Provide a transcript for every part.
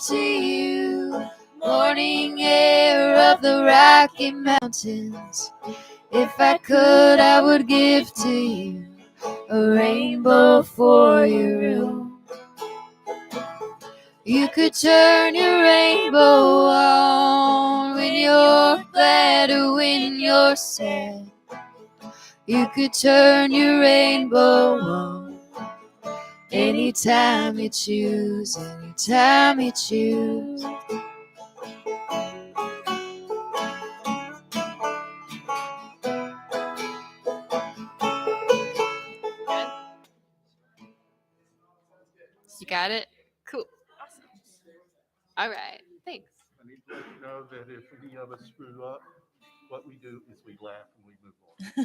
to you. Morning air of the Rocky Mountains. If I could, I would give to you a rainbow for your room. You could turn your rainbow on when you're glad or when you're sad. You could turn your rainbow on anytime you choose, anytime you choose. You got it? Cool. Awesome. All right. Thanks. I need to let you know that if any of us screw up, what we do is we laugh and we move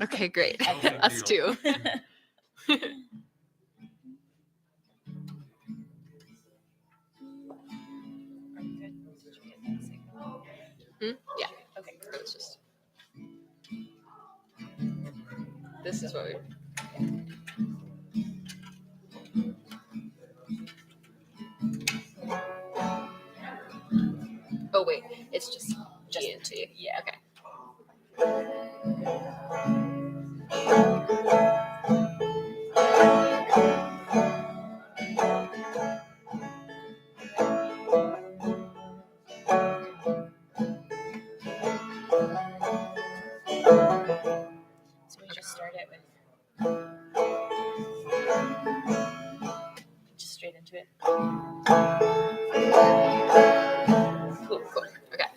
on. Okay, great. No big Us deal. too. Yeah. Okay. It's just. This is what we. Oh wait, it's just G and T. Yeah. Okay. So we just start it with just straight into it. Cool. Cool. Okay.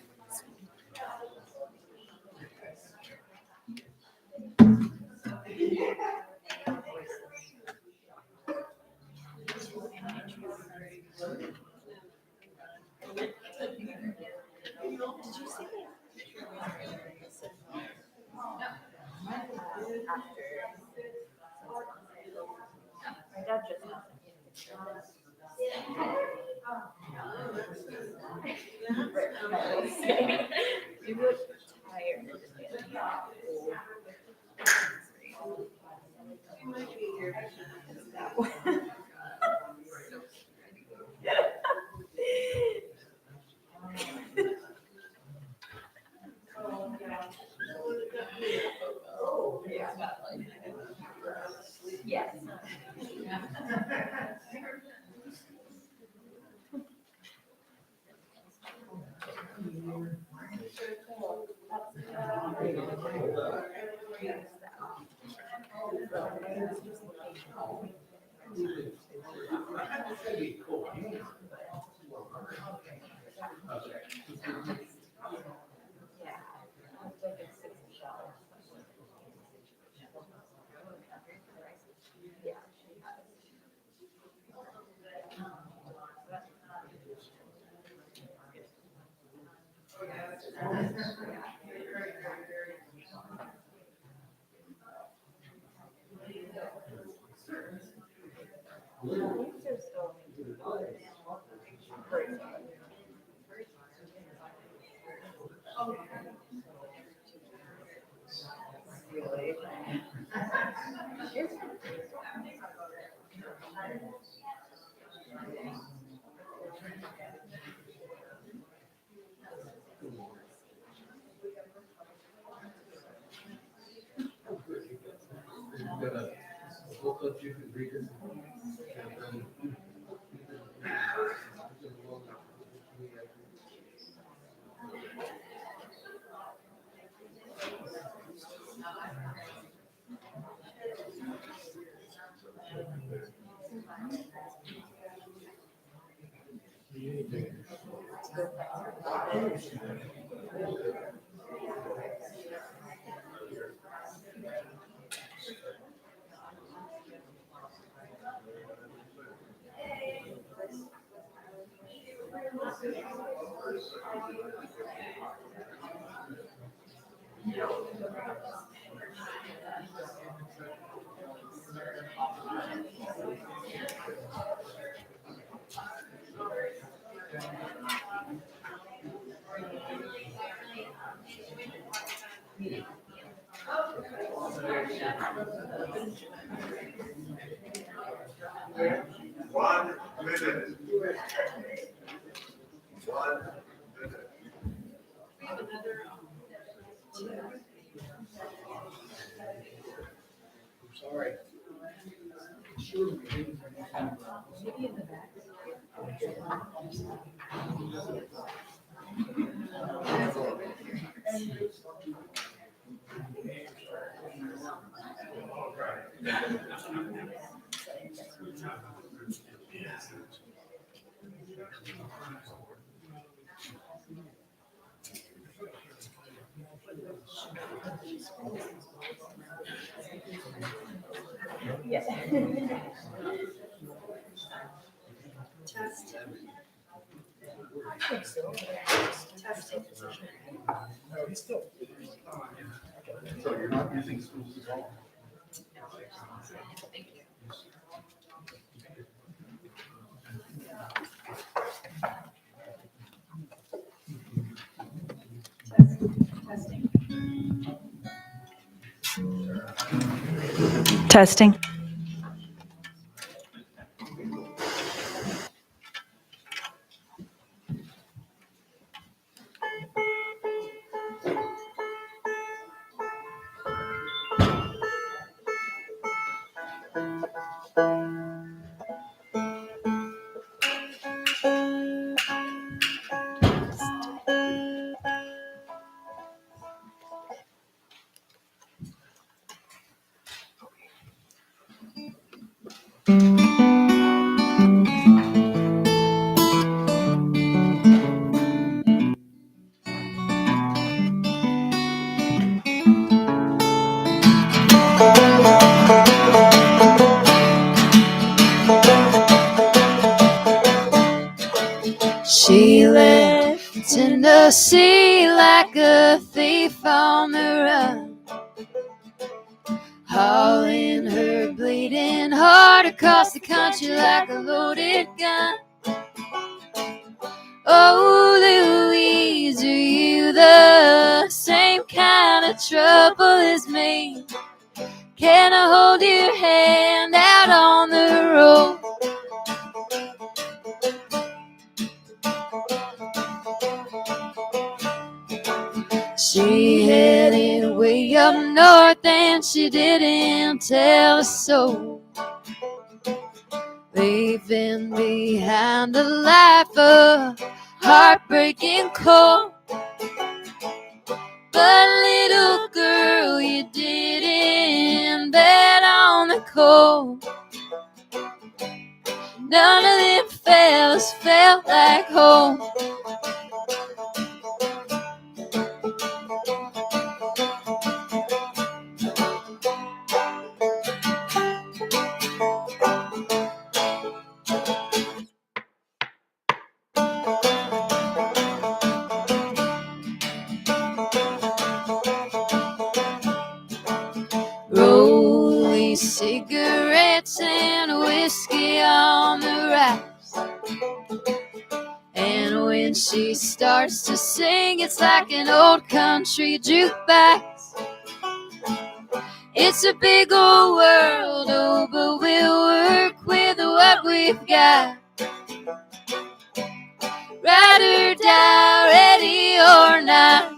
You look tired. Yes. So you're not using schools at all? Testing. She left Tennessee like a thief on the run, hauling her bleeding heart across the country like a loaded gun. Oh, Louise, are you the same kind of trouble as me? Can I hold your hand out on the road? She headed way up north and she didn't tell a soul, leaving behind a life of heartbreaking cold. But little girl, you didn't bet on the cold. None of them fellas felt like home. Rolling cigarettes and whiskey on the rocks. And when she starts to sing, it's like an old country jukebox. It's a big old world, oh, but we'll work with what we've got. Ride or die, ready or not.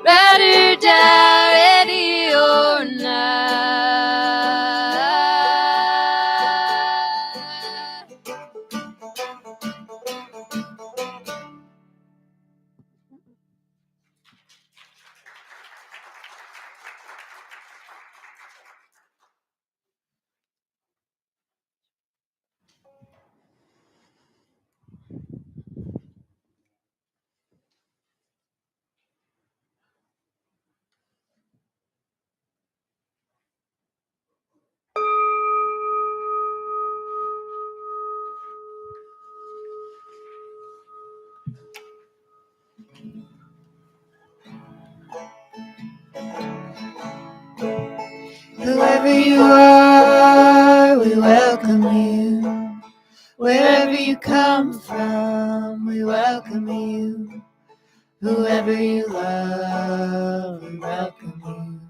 Ride or die, ready or not. Whoever you are, we welcome you. Wherever you come from, we welcome you. Whoever you love, we welcome you.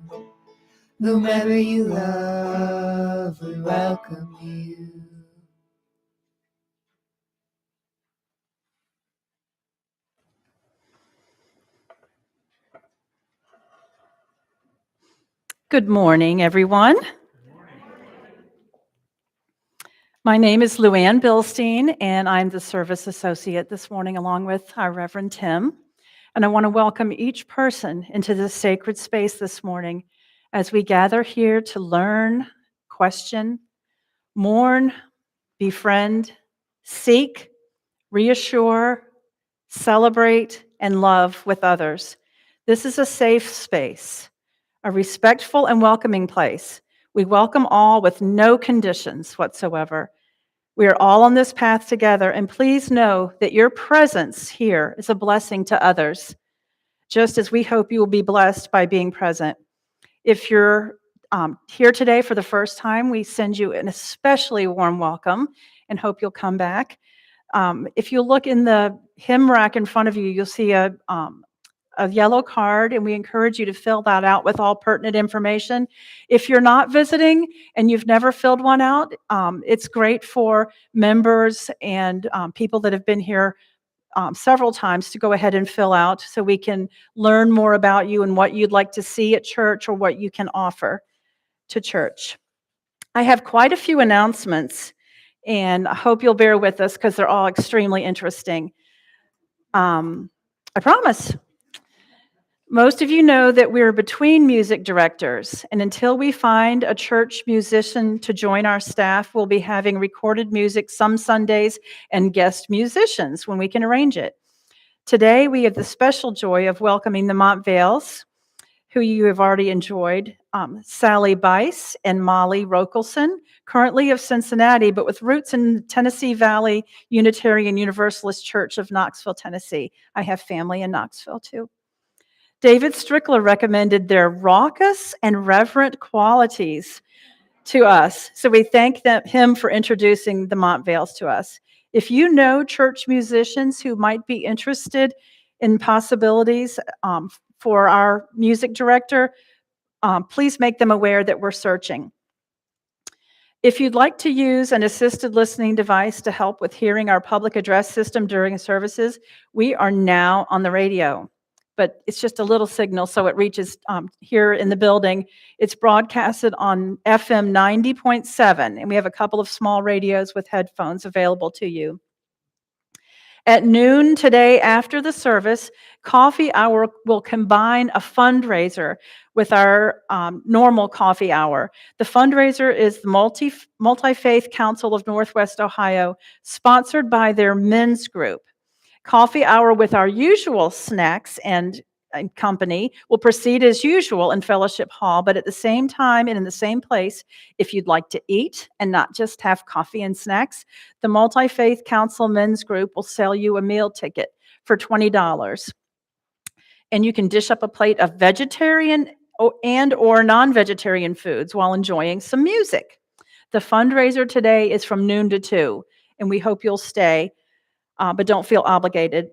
Whomever you love, we welcome you. Good morning, everyone. My name is Luann Bilstein, and I'm the service associate this morning along with our Reverend Tim. And I want to welcome each person into this sacred space this morning as we gather here to learn, question, mourn, befriend, seek, reassure, celebrate, and love with others. This is a safe space, a respectful and welcoming place. We welcome all with no conditions whatsoever. We are all on this path together, and please know that your presence here is a blessing to others, just as we hope you will be blessed by being present. If you're here today for the first time, we send you an especially warm welcome and hope you'll come back. If you look in the hymn rack in front of you, you'll see a yellow card, and we encourage you to fill that out with all pertinent information. If you're not visiting and you've never filled one out, it's great for members and people that have been here several times to go ahead and fill out so we can learn more about you and what you'd like to see at church or what you can offer to church. I have quite a few announcements, and I hope you'll bear with us because they're all extremely interesting. I promise. Most of you know that we're between music directors, and until we find a church musician to join our staff, we'll be having recorded music some Sundays and guest musicians when we can arrange it. Today, we have the special joy of welcoming the Montvales, who you have already enjoyed, Sally Bice and Molly Rokelson, currently of Cincinnati, but with roots in Tennessee Valley Unitarian Universalist Church of Knoxville, Tennessee. I have family in Knoxville, too. David Strickler recommended their raucous and reverent qualities to us, so we thank him for introducing the Montvales to us. If you know church musicians who might be interested in possibilities for our music director, please make them aware that we're searching. If you'd like to use an assisted listening device to help with hearing our public address system during services, we are now on the radio. But it's just a little signal, so it reaches here in the building. It's broadcasted on FM 90.7, and we have a couple of small radios with headphones available to you. At noon today, after the service, Coffee Hour will combine a fundraiser with our normal coffee hour. The fundraiser is the Multi-Faith Council of Northwest Ohio, sponsored by their men's group. Coffee hour with our usual snacks and company will proceed as usual in Fellowship Hall, but at the same time and in the same place, if you'd like to eat and not just have coffee and snacks, the Multi-Faith Council Men's Group will sell you a meal ticket for $20. And you can dish up a plate of vegetarian and or non-vegetarian foods while enjoying some music. The fundraiser today is from noon to 2, and we hope you'll stay. But don't feel obligated.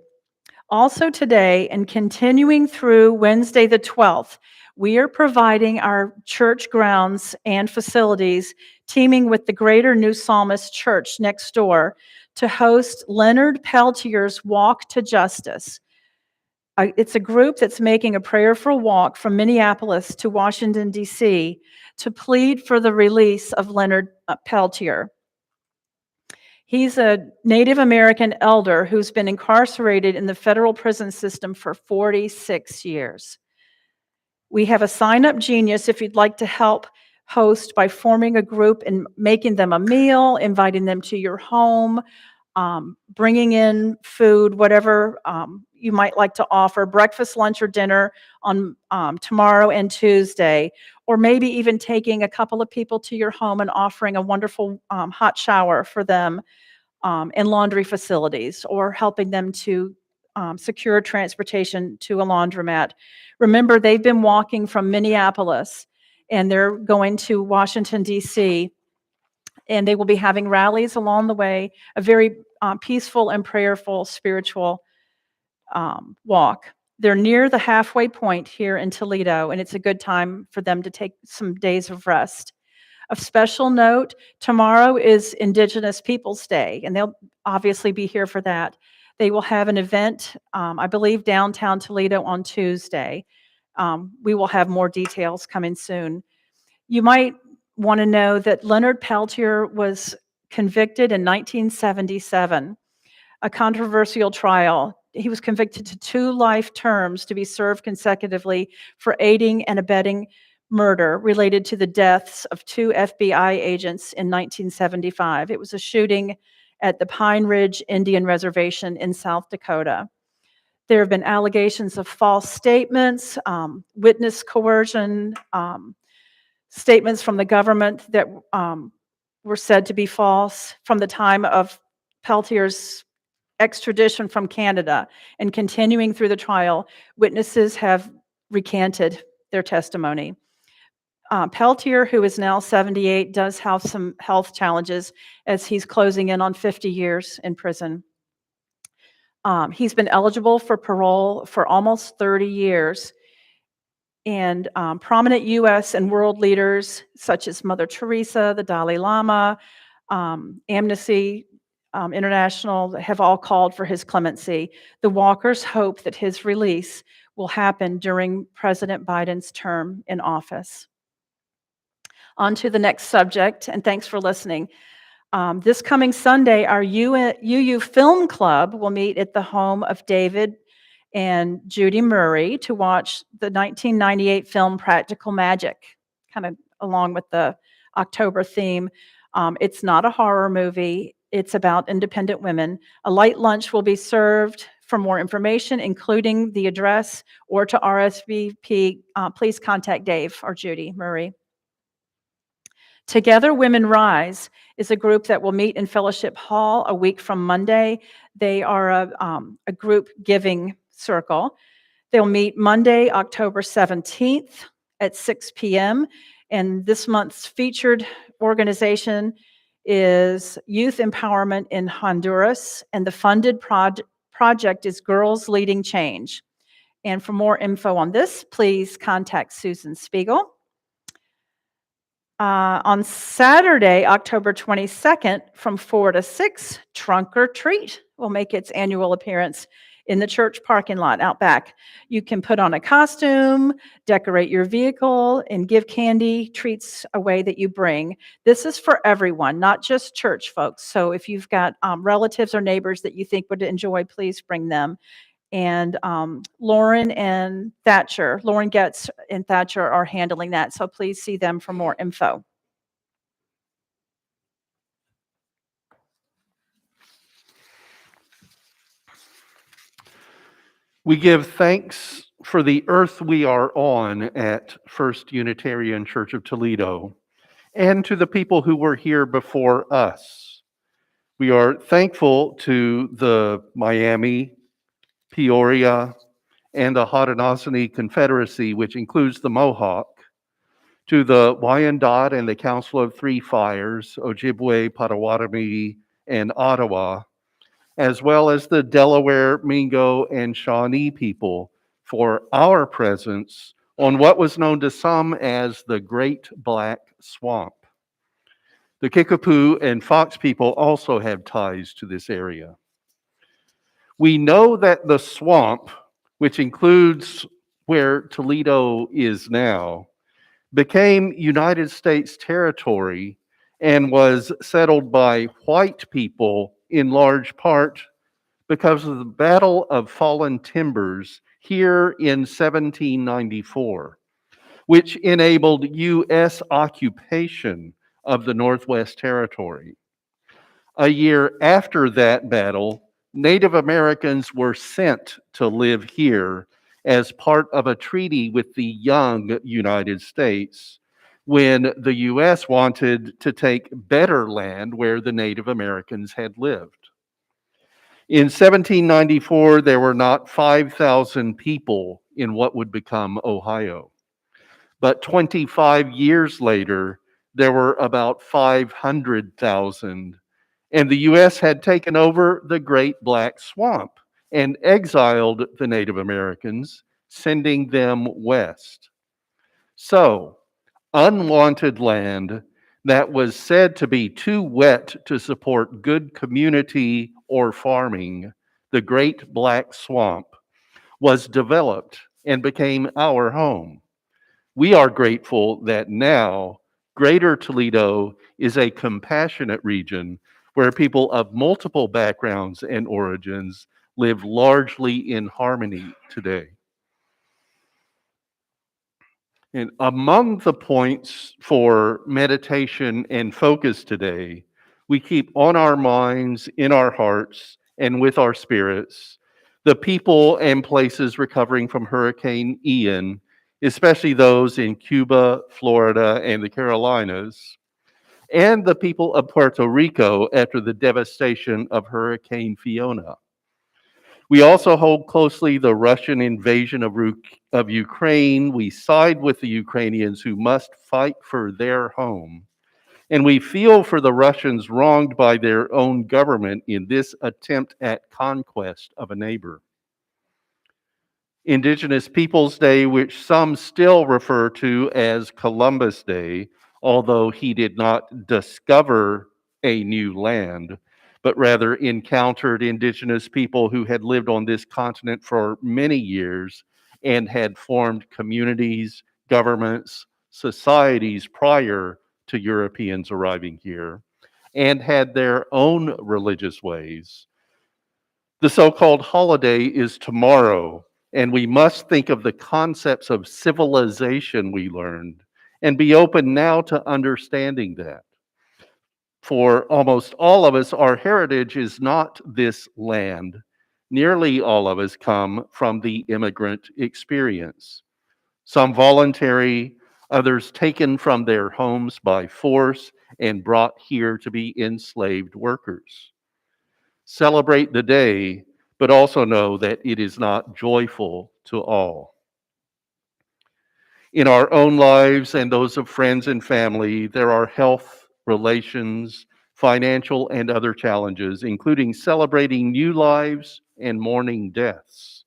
Also today, and continuing through Wednesday the 12th, we are providing our church grounds and facilities, teaming with the Greater New Psalmist Church next door, to host Leonard Peltier's Walk to Justice. It's a group that's making a prayerful walk from Minneapolis to Washington, D.C., to plead for the release of Leonard Peltier. He's a Native American elder who's been incarcerated in the federal prison system for 46 years. We have a sign-up genius if you'd like to help host by forming a group and making them a meal, inviting them to your home, bringing in food, whatever you might like to offer, breakfast, lunch, or dinner on tomorrow and Tuesday, or maybe even taking a couple of people to your home and offering a wonderful hot shower for them and laundry facilities, or helping them to secure transportation to a laundromat. Remember, they've been walking from Minneapolis, and they're going to Washington, D.C., and they will be having rallies along the way, a very peaceful and prayerful spiritual walk. They're near the halfway point here in Toledo, and it's a good time for them to take some days of rest. Of special note, tomorrow is Indigenous Peoples Day, and they'll obviously be here for that. They will have an event, I believe, downtown Toledo on Tuesday. We will have more details coming soon. You might want to know that Leonard Peltier was convicted in 1977, a controversial trial. He was convicted to 2 life terms to be served consecutively for aiding and abetting murder related to the deaths of 2 FBI agents in 1975. It was a shooting at the Pine Ridge Indian Reservation in South Dakota. There have been allegations of false statements, witness coercion, statements from the government that were said to be false from the time of Peltier's extradition from Canada. And continuing through the trial, witnesses have recanted their testimony. Peltier, who is now 78, does have some health challenges as he's closing in on 50 years in prison. He's been eligible for parole for almost 30 years. And prominent US and world leaders such as Mother Teresa, the Dalai Lama, Amnesty International have all called for his clemency. The Walkers hope that his release will happen during President Biden's term in office. On to the next subject, and thanks for listening. This coming Sunday, our UU Film Club will meet at the home of David and Judy Murray to watch the 1998 film Practical Magic, kind of along with the October theme. It's not a horror movie. It's about independent women. A light lunch will be served. For more information, including the address or to RSVP, please contact Dave or Judy Murray. Together Women Rise is a group that will meet in Fellowship Hall a week from Monday. They are a group giving circle. They'll meet Monday, October 17th at 6 p.m. And this month's featured organization is Youth Empowerment in Honduras, and the funded project is Girls Leading Change. And for more info on this, please contact Susan Spiegel. On Saturday, October 22nd, from 4 to 6, Trunk or Treat will make its annual appearance in the church parking lot out back. You can put on a costume, decorate your vehicle, and give candy treats away that you bring. This is for everyone, not just church folks. So if you've got relatives or neighbors that you think would enjoy, please bring them. And Lauren Getz and Thatcher are handling that, so please see them for more info. We give thanks for the earth we are on at First Unitarian Church of Toledo, and to the people who were here before us. We are thankful to the Miami, Peoria, and the Haudenosaunee Confederacy, which includes the Mohawk, to the Wyandot and the Council of Three Fires, Ojibwe, Potawatomi, and Ottawa, as well as the Delaware, Mingo, and Shawnee people for our presence on what was known to some as the Great Black Swamp. The Kickapoo and Fox people also have ties to this area. We know that the swamp, which includes where Toledo is now, became United States territory and was settled by white people in large part because of the Battle of Fallen Timbers here in 1794, which enabled U.S. occupation of the Northwest Territory. A year after that battle, Native Americans were sent to live here as part of a treaty with the young United States when the U.S. wanted to take better land where the Native Americans had lived. In 1794, there were not 5,000 people in what would become Ohio. But 25 years later, there were about 500,000, and the U.S. had taken over the Great Black Swamp and exiled the Native Americans, sending them west. So, unwanted land that was said to be too wet to support good community or farming, the Great Black Swamp, was developed and became our home. We are grateful that now Greater Toledo is a compassionate region where people of multiple backgrounds and origins live largely in harmony today. And among the points for meditation and focus today, we keep on our minds, in our hearts, and with our spirits the people and places recovering from Hurricane Ian, especially those in Cuba, Florida, and the Carolinas, and the people of Puerto Rico after the devastation of Hurricane Fiona. We also hold closely the Russian invasion of Ukraine. We side with the Ukrainians who must fight for their home. And we feel for the Russians wronged by their own government in this attempt at conquest of a neighbor. Indigenous Peoples Day, which some still refer to as Columbus Day, although he did not discover a new land, but rather encountered indigenous people who had lived on this continent for many years and had formed communities, governments, societies prior to Europeans arriving here, and had their own religious ways. The so called holiday is tomorrow, and we must think of the concepts of civilization we learned and be open now to understanding that. For almost all of us, our heritage is not this land. Nearly all of us come from the immigrant experience. Some voluntary, others taken from their homes by force and brought here to be enslaved workers. Celebrate the day, but also know that it is not joyful to all. In our own lives and those of friends and family, there are health, relations, financial, and other challenges, including celebrating new lives and mourning deaths.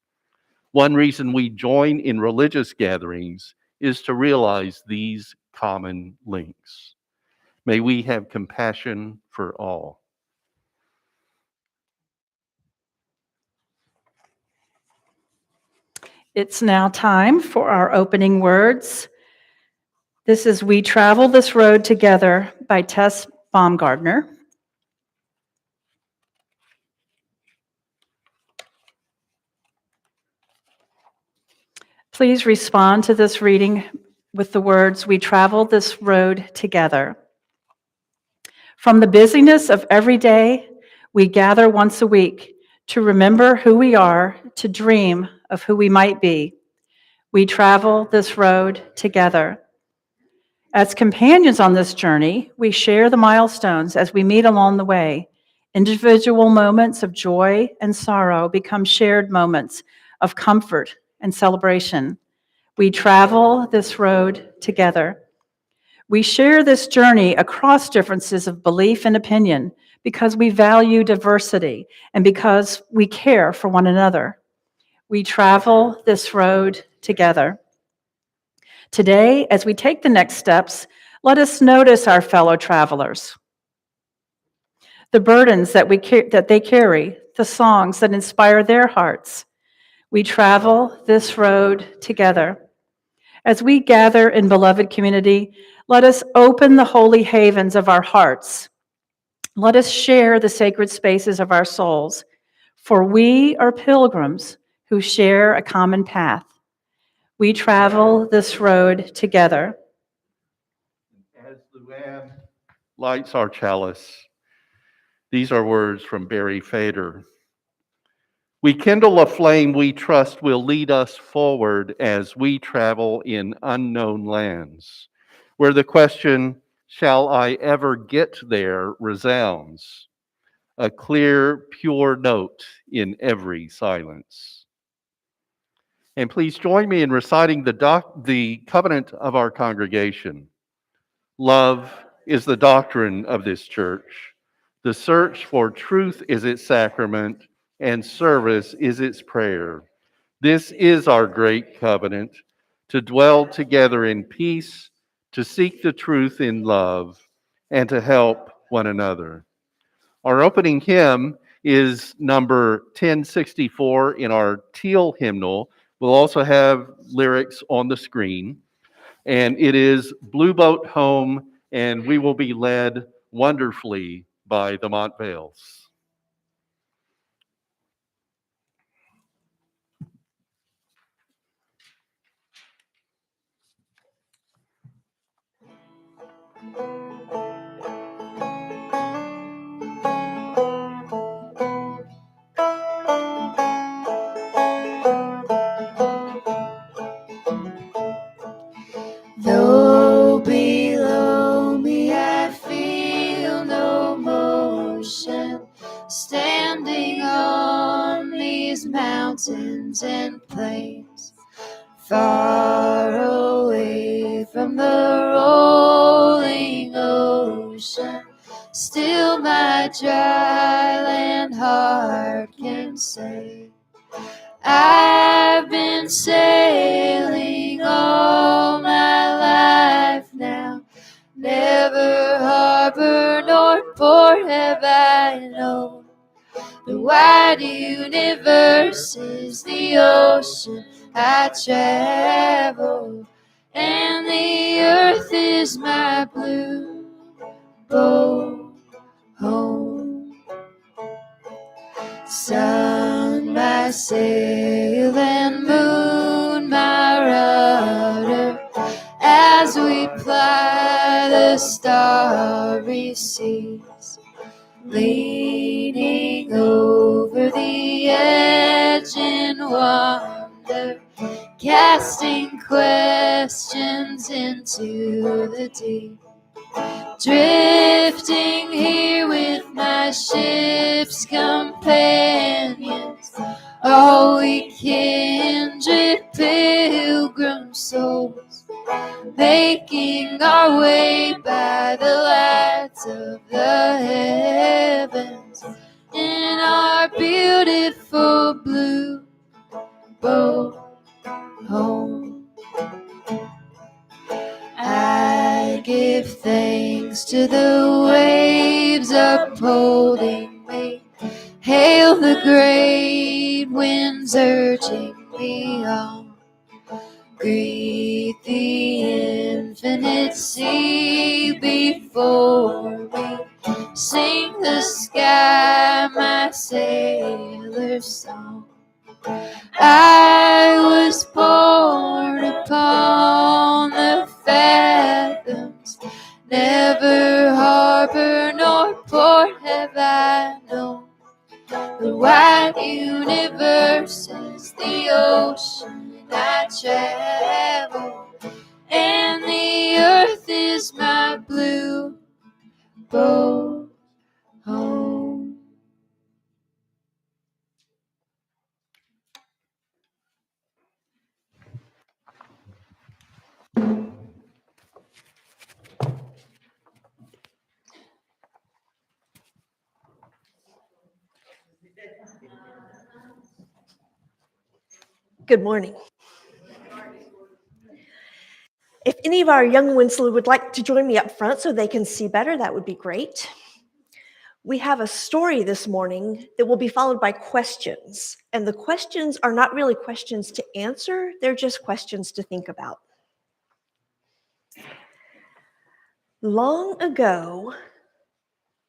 One reason we join in religious gatherings is to realize these common links. May we have compassion for all. It's now time for our opening words. This is We Travel This Road Together by Tess Baumgardner. Please respond to this reading with the words, We travel this road together. From the busyness of every day, we gather once a week to remember who we are, to dream of who we might be. We travel this road together. As companions on this journey, we share the milestones as we meet along the way. Individual moments of joy and sorrow become shared moments of comfort and celebration. We travel this road together. We share this journey across differences of belief and opinion because we value diversity and because we care for one another. We travel this road together. Today, as we take the next steps, let us notice our fellow travelers, the burdens that they carry, the songs that inspire their hearts. We travel this road together. As we gather in beloved community, let us open the holy havens of our hearts. Let us share the sacred spaces of our souls, for we are pilgrims who share a common path. We travel this road together. As Luann lights our chalice, these are words from Barry Fader. We kindle a flame we trust will lead us forward as we travel in unknown lands, where the question, shall I ever get there, resounds, a clear, pure note in every silence. And please join me in reciting the covenant of our congregation. Love is the doctrine of this church. The search for truth is its sacrament, and service is its prayer. This is our great covenant, to dwell together in peace, to seek the truth in love, and to help one another. Our opening hymn is number 1064 in our teal hymnal. We'll also have lyrics on the screen. And it is Blue Boat Home, and we will be led wonderfully by the Montvales. Though below me I feel no motion, standing on these mountains and plains, far away from the rolling ocean, still my dry land heart can say, I've been sailing all my life now, never harbor nor port have I known. The wide universe is the ocean I travel, and the earth is my blue boat home. Sun, my sail, and moon, my rudder, as we ply the starry seas, leaning over the edge in wonder, casting questions into the deep. Drifting here with my ship's companions, all we kindred pilgrim souls, making our way by the lights of the heavens in our beautiful blue boat home. I give thanks to the waves upholding me, hail the great winds urging me on, greet the infinite sea before me, sing the sky my sailor's song. I was born upon the fathoms, never harbor nor port have I known. The wide universe is the ocean I travel, and the earth is my blue boat home. Good morning. If any of our young ones would like to join me up front so they can see better, that would be great. We have a story this morning that will be followed by questions. And the questions are not really questions to answer, they're just questions to think about. Long ago,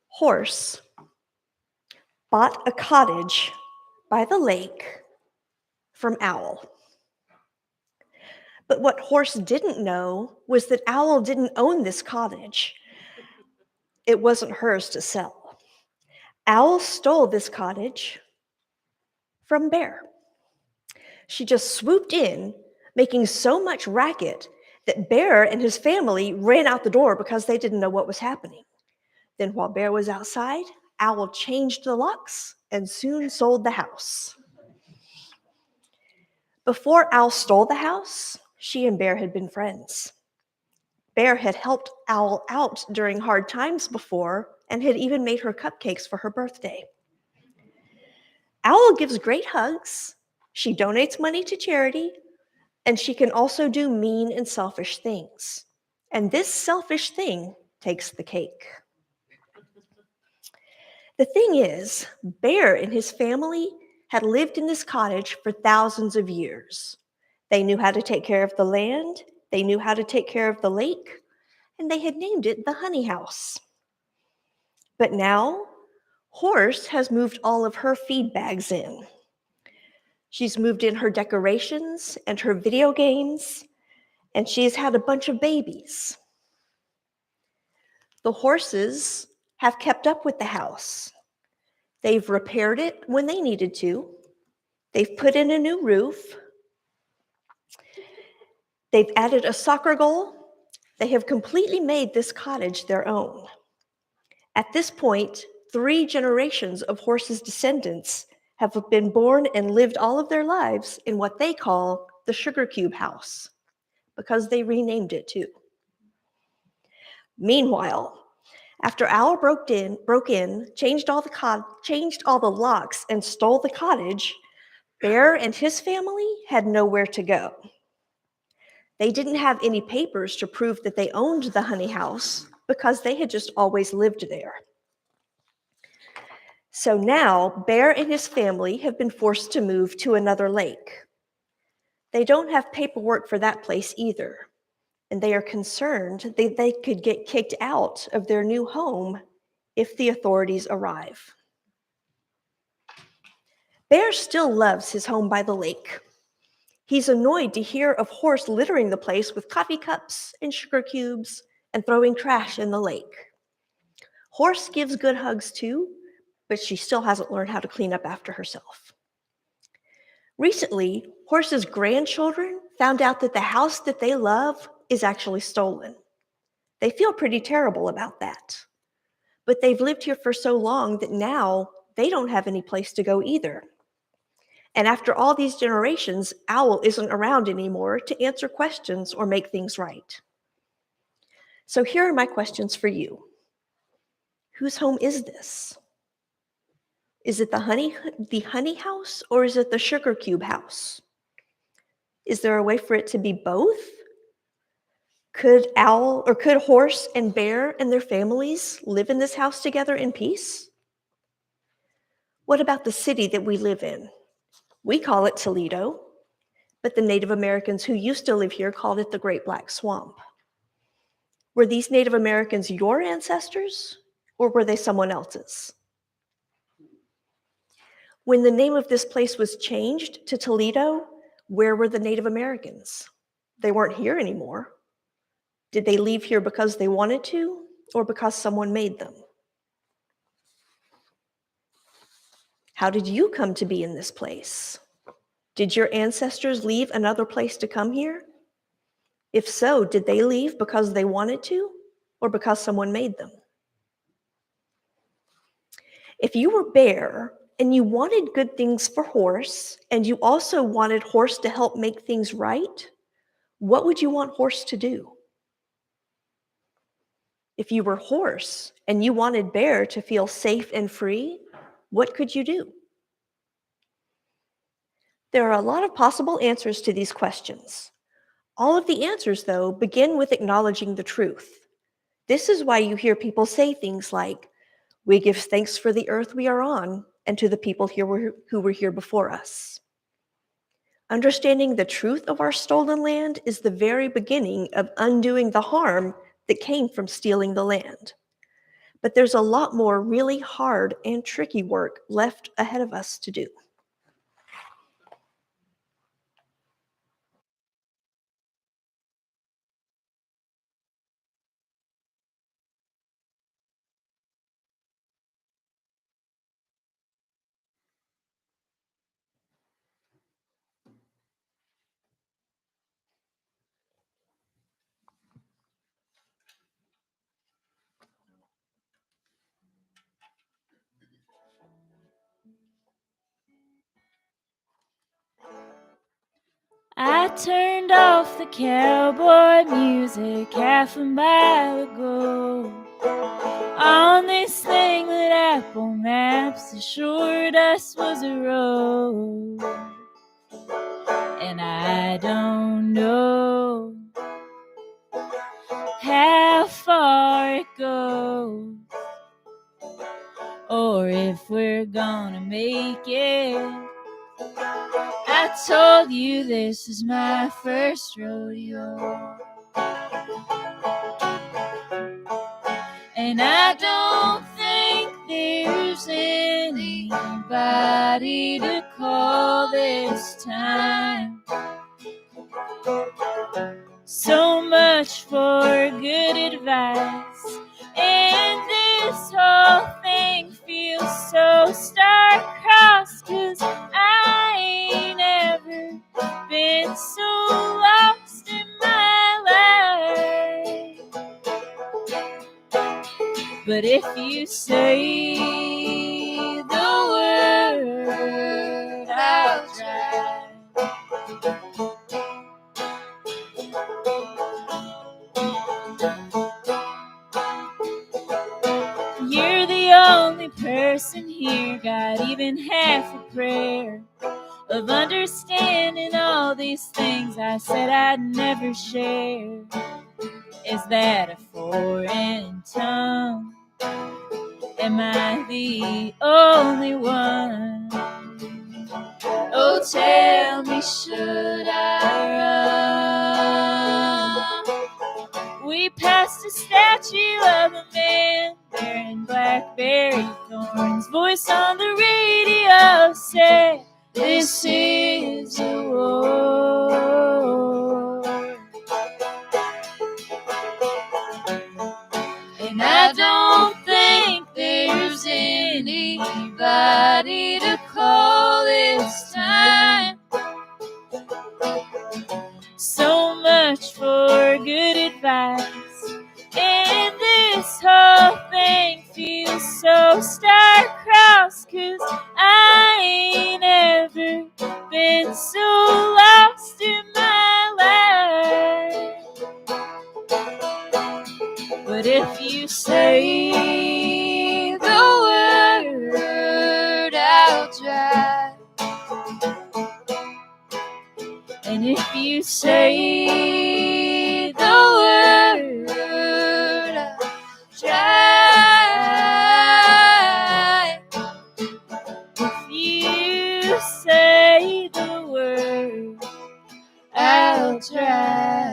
Horse bought a cottage by the lake from Owl. But what Horse didn't know was that Owl didn't own this cottage. It wasn't hers to sell. Owl stole this cottage from Bear. She just swooped in, making so much racket that Bear and his family ran out the door because they didn't know what was happening. Then while Bear was outside, Owl changed the locks and soon sold the house. Before Owl stole the house, she and Bear had been friends. Bear had helped Owl out during hard times before and had even made her cupcakes for her birthday. Owl gives great hugs, she donates money to charity, and she can also do mean and selfish things. And this selfish thing takes the cake. The thing is, Bear and his family had lived in this cottage for thousands of years. They knew how to take care of the land, They knew how to take care of the lake, and they had named it the Honey House. But now, Horse has moved all of her feed bags in. She's moved in her decorations and her video games, and she's had a bunch of babies. The horses have kept up with the house. They've repaired it when they needed to. They've put in a new roof. They've added a soccer goal. They have completely made this cottage their own. At this point, 3 generations of Horse's descendants have been born and lived all of their lives in what they call the Sugar Cube House, because they renamed it too. Meanwhile, after Owl broke in, changed all the locks, and stole the cottage, Bear and his family had nowhere to go. They didn't have any papers to prove that they owned the honey house because they had just always lived there. So now, Bear and his family have been forced to move to another lake. They don't have paperwork for that place either, and they are concerned that they could get kicked out of their new home if the authorities arrive. Bear still loves his home by the lake. He's annoyed to hear of Horse littering the place with coffee cups and sugar cubes and throwing trash in the lake. Horse gives good hugs too, but she still hasn't learned how to clean up after herself. Recently, Horse's grandchildren found out that the house that they love is actually stolen. They feel pretty terrible about that. But they've lived here for so long that now they don't have any place to go either. And after all these generations, Owl isn't around anymore to answer questions or make things right. So here are my questions for you. Whose home is this? Is it the honey house, or is it the sugar cube house? Is there a way for it to be both? Could Horse and Bear and their families live in this house together in peace? What about the city that we live in? We call it Toledo, but the Native Americans who used to live here called it the Great Black Swamp. Were these Native Americans your ancestors, or were they someone else's? When the name of this place was changed to Toledo, where were the Native Americans? They weren't here anymore. Did they leave here because they wanted to, or because someone made them? How did you come to be in this place? Did your ancestors leave another place to come here? If so, did they leave because they wanted to, or because someone made them? If you were Bear and you wanted good things for Horse, and you also wanted Horse to help make things right, what would you want Horse to do? If you were Horse and you wanted Bear to feel safe and free, what could you do? There are a lot of possible answers to these questions. All of the answers, though, begin with acknowledging the truth. This is why you hear people say things like, "We give thanks for the earth we are on, and to the people who were here before us." Understanding the truth of our stolen land is the very beginning of undoing the harm that came from stealing the land. But there's a lot more really hard and tricky work left ahead of us to do. I turned off the cowboy music half a mile ago. On this thing that Apple Maps assured us was a road. And I don't know how far it goes, or if we're gonna make it I told you this is my first rodeo, and I don't think there's anybody to call this time. So much for good advice, and this whole thing feels so star-crossed, 'cause I ain't ever been so lost in my life. But if you say the word, I'll try. You're the only person here got even half a prayer of understanding all these things I said I'd never share. Is that a foreign tongue? Am I the only one? Oh, tell me, should I run? We passed a statue of a man wearing blackberry thorns. Voice on the radio said, this is a war. And I don't think there's anybody to call this time. So much for good advice, and this whole thing feels so star-crossed, 'cause I ain't ever been so lost in my life. But if you say the word, I'll try. And if you say the word, I'll try. If you say the word, I'll try.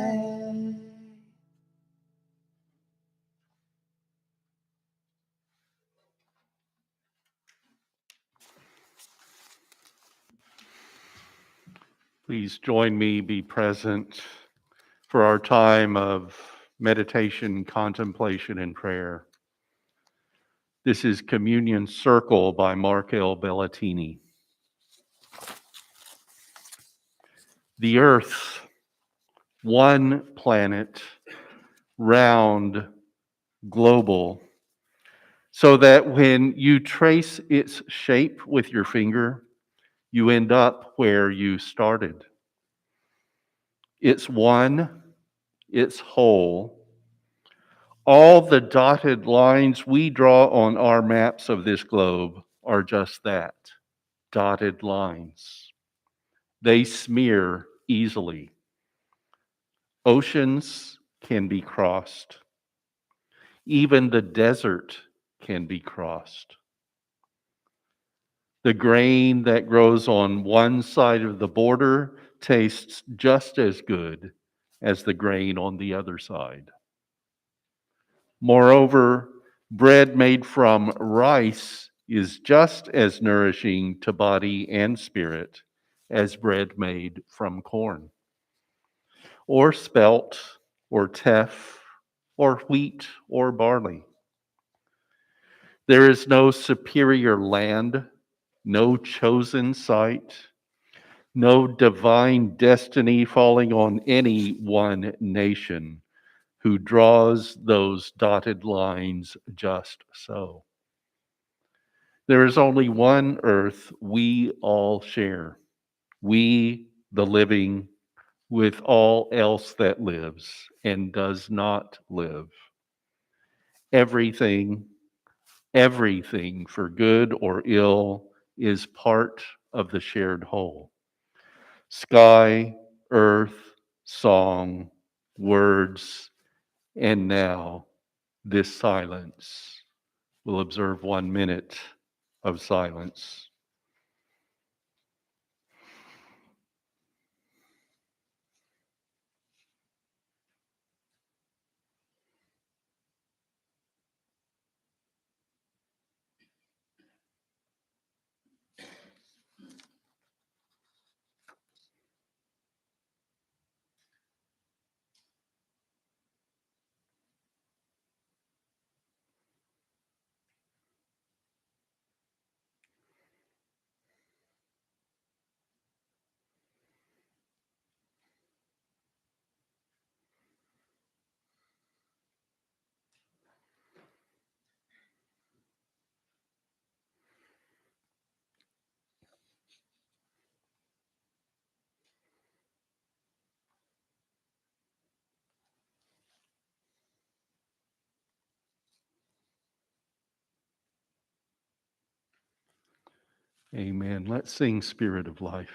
Please join me, be present for our time of meditation, contemplation, and prayer. This is Communion Circle by Mark L. Bellatini. The earth, one planet, round, global, so that when you trace its shape with your finger, you end up where you started. It's one, it's whole. All the dotted lines we draw on our maps of this globe are just that, dotted lines. They smear easily. Oceans can be crossed. Even the desert can be crossed. The grain that grows on one side of the border tastes just as good as the grain on the other side. Moreover, bread made from rice is just as nourishing to body and spirit as bread made from corn, or spelt, or teff, or wheat, or barley. There is no superior land, no chosen site, no divine destiny falling on any one nation who draws those dotted lines just so. There is only one earth we all share, we the living, with all else that lives and does not live. Everything, everything for good or ill is part of the shared whole. Sky, earth, song, words, and now this silence. We'll observe 1 minute of silence. Amen. Let's sing Spirit of Life.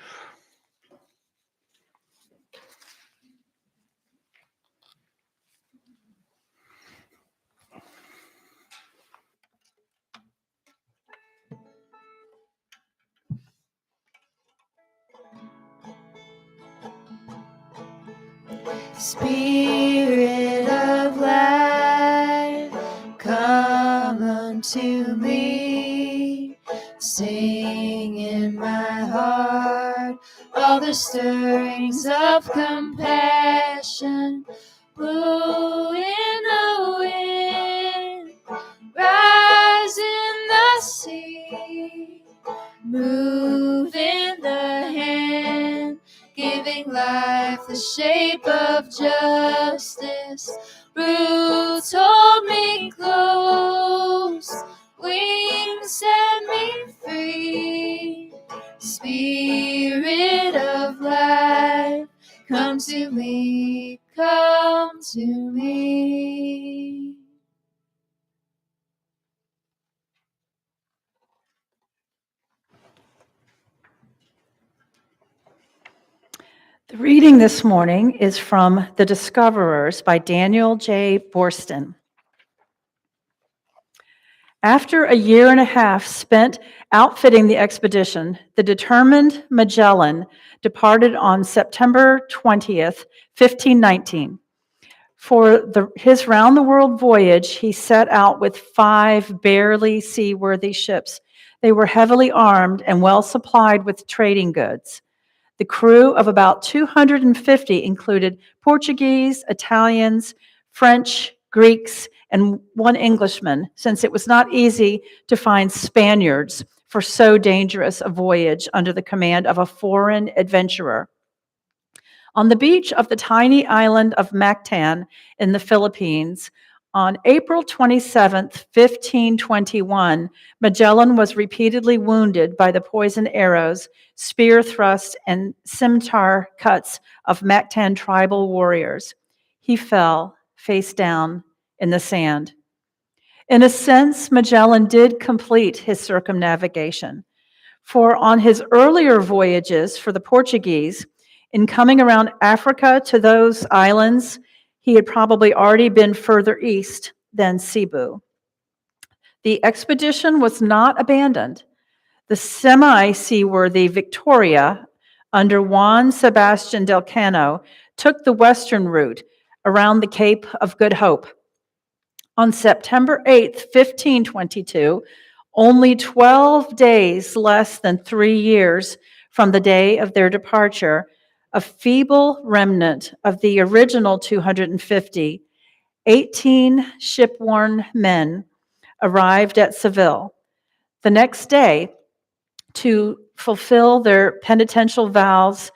Spirit of life, come unto me. Sing in my heart all the stirrings of compassion. Blow in the wind, rise in the sea, move in the hand, giving life the shape of justice. Roots hold me close, wings set me free. Spirit of life, come to me, come to me. The reading this morning is from The Discoverers by Daniel J. Borston. After a year and a half spent outfitting the expedition, the determined Magellan departed on September 20th, 1519. For his round-the-world voyage, he set out with 5 barely seaworthy ships. They were heavily armed and well supplied with trading goods. The crew of about 250 included Portuguese, Italians, French, Greeks, and 1 Englishman, since it was not easy to find Spaniards for so dangerous a voyage under the command of a foreign adventurer. On the beach of the tiny island of Mactan in the Philippines, on April 27, 1521, Magellan was repeatedly wounded by the poison arrows, spear thrusts, and scimitar cuts of Mactan tribal warriors. He fell face down in the sand. In a sense, Magellan did complete his circumnavigation, for on his earlier voyages for the Portuguese, in coming around Africa to those islands, he had probably already been further east than Cebu. The expedition was not abandoned. The semi-seaworthy Victoria, under Juan Sebastian del Cano, took the western route around the Cape of Good Hope. On September 8th, 1522, only 12 days less than 3 years from the day of their departure, a feeble remnant of the original 250, 18 shipworn men arrived at Seville. The next day, to fulfill their penitential vows,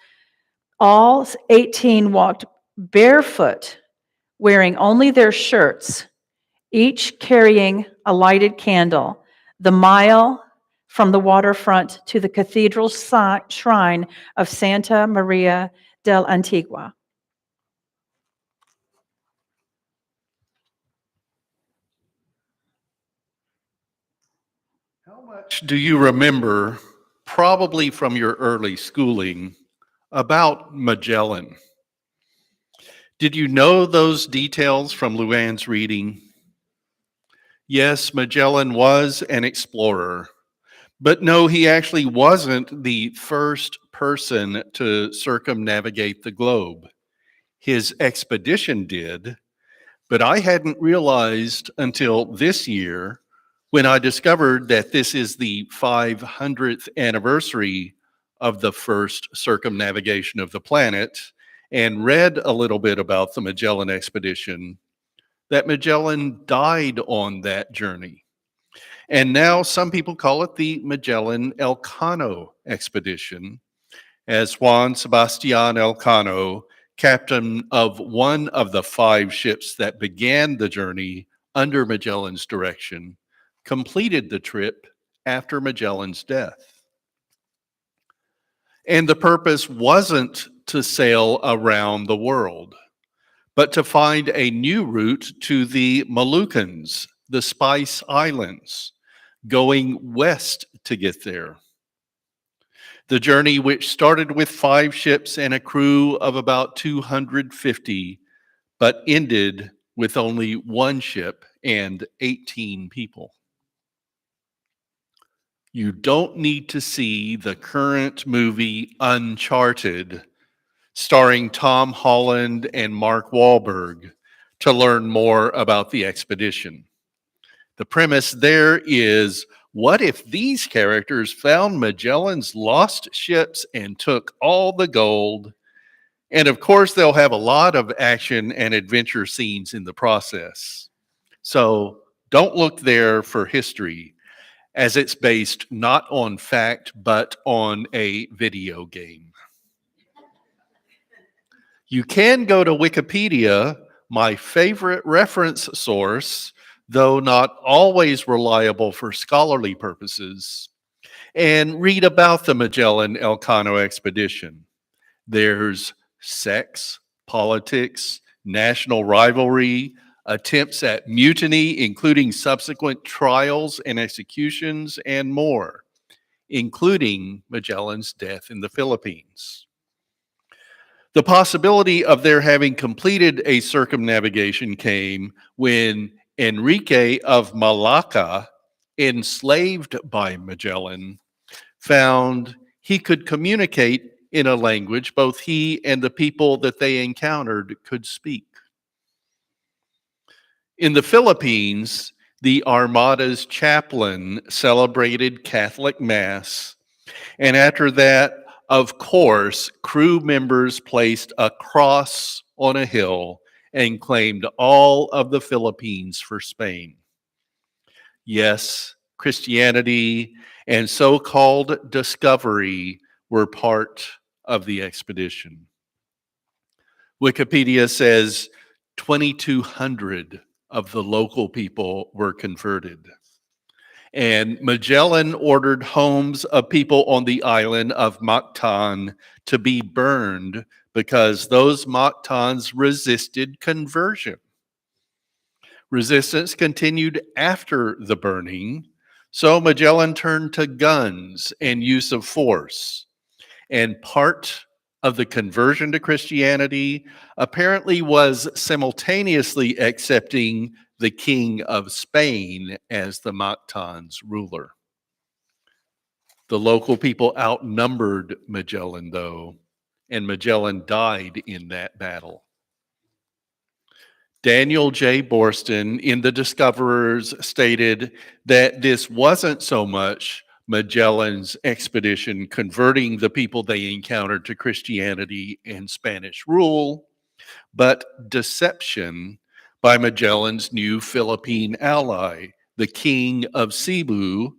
all 18 walked barefoot, wearing only their shirts, each carrying a lighted candle, the mile from the waterfront to the cathedral shrine of Santa Maria del Antigua. How much do you remember, probably from your early schooling, about Magellan? Did you know those details from Luann's reading? Yes, Magellan was an explorer, but no, he actually wasn't the first person to circumnavigate the globe. His expedition did, but I hadn't realized until this year when I discovered that this is the 500th anniversary of the first circumnavigation of the planet and read a little bit about the Magellan expedition, that Magellan died on that journey. And now some people call it the Magellan Elcano expedition, as Juan Sebastian Elcano, captain of one of the 5 ships that began the journey under Magellan's direction, completed the trip after Magellan's death. And the purpose wasn't to sail around the world, but to find a new route to the Moluccans, the Spice Islands, going west to get there. The journey, which started with 5 ships and a crew of about 250, but ended with only 1 ship and 18 people. You don't need to see the current movie Uncharted, starring Tom Holland and Mark Wahlberg, to learn more about the expedition. The premise there is, what if these characters found Magellan's lost ships and took all the gold? And of course, they'll have a lot of action and adventure scenes in the process. So don't look there for history, as it's based not on fact, but on a video game. You can go to Wikipedia, my favorite reference source, though not always reliable for scholarly purposes, and read about the Magellan Elcano expedition. There's sex, politics, national rivalry, attempts at mutiny, including subsequent trials and executions, and more, including Magellan's death in the Philippines. The possibility of their having completed a circumnavigation came when Enrique of Malacca, enslaved by Magellan, found he could communicate in a language both he and the people that they encountered could speak. In the Philippines, the Armada's chaplain celebrated Catholic Mass, and after that, of course, crew members placed a cross on a hill and claimed all of the Philippines for Spain. Yes, Christianity and so-called discovery were part of the expedition. Wikipedia says 2,200 of the local people were converted. And Magellan ordered homes of people on the island of Mactan to be burned because those Mactans resisted conversion. Resistance continued after the burning, so Magellan turned to guns and use of force. And part of the conversion to Christianity apparently was simultaneously accepting the King of Spain as the Mactan's ruler. The local people outnumbered Magellan, though, and Magellan died in that battle. Daniel J. Borston in The Discoverers stated that this wasn't so much Magellan's expedition converting the people they encountered to Christianity and Spanish rule, but deception by Magellan's new Philippine ally, the King of Cebu,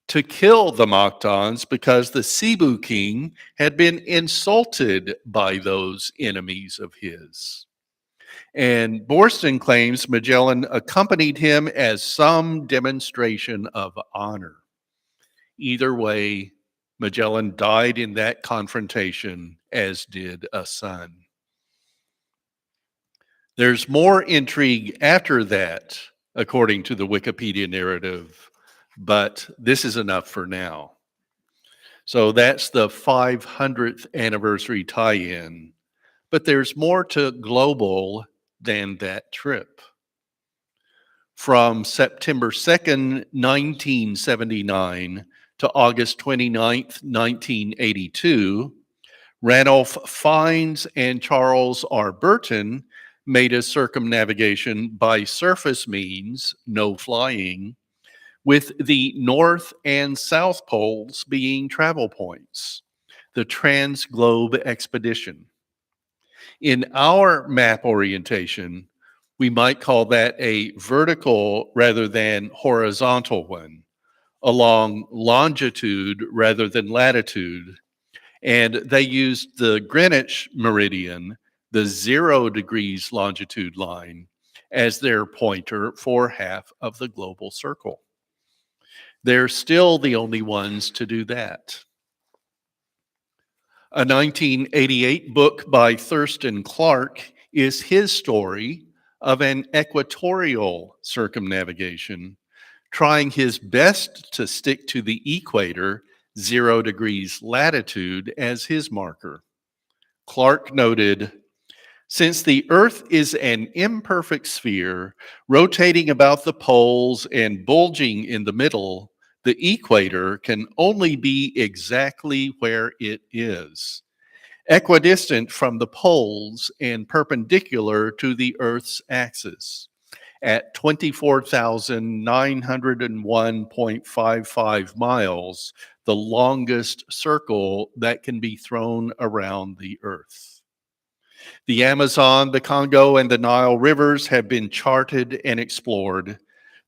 to kill the Mactans because the Cebu king had been insulted by those enemies of his. And Borston claims Magellan accompanied him as some demonstration of honor. Either way, Magellan died in that confrontation, as did a son. There's more intrigue after that, according to the Wikipedia narrative, but this is enough for now. So that's the 500th anniversary tie-in, but there's more to global than that trip. From September 2nd, 1979 to August 29th, 1982, Ranulph Fiennes and Charles R. Burton made a circumnavigation by surface means, no flying, with the North and South Poles being travel points, the Trans-Globe Expedition. In our map orientation, we might call that a vertical rather than horizontal one, along longitude rather than latitude. And they used the Greenwich meridian, the 0 degrees longitude line, as their pointer for half of the global circle. They're still the only ones to do that. A 1988 book by Thurston Clark is his story of an equatorial circumnavigation, trying his best to stick to the equator 0 degrees latitude as his marker. Clark noted, since the Earth is an imperfect sphere, rotating about the poles and bulging in the middle, the equator can only be exactly where it is, equidistant from the poles and perpendicular to the Earth's axis, at 24,901.55 miles, the longest circle that can be thrown around the Earth. The Amazon, the Congo, and the Nile rivers have been charted and explored.